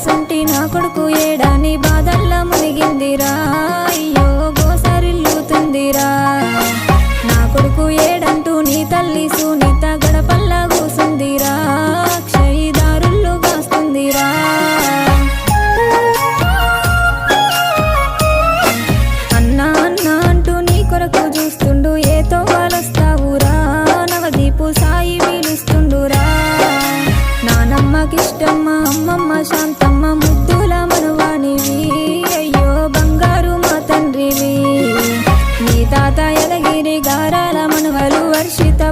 సంటి నా కొడుకు ఏడాని బాధల్లా మునిగిందిరా అయ్యో గోసరిల్లుతుందిరా నా కొడుకు ఏడంటూ నీ తల్లి సునీత గడపల్లా కూసుందిరా క్షయిదారుళ్ళు కాస్తుందిరా అన్నా అన్నా అంటూ నీ కొరకు చూస్తుండు ఏతో వాళ్ళొస్తావురా నవదీపు సాయి వీలుస్తుండురా నానమ్మకిష్టమ్మ అమ్మమ్మ శాంతమ్మ ముద్దుల మనువానివి అయ్యో బంగారు మా తండ్రివి నీ తాత యదగిరి గారాల మనువలు వర్షిత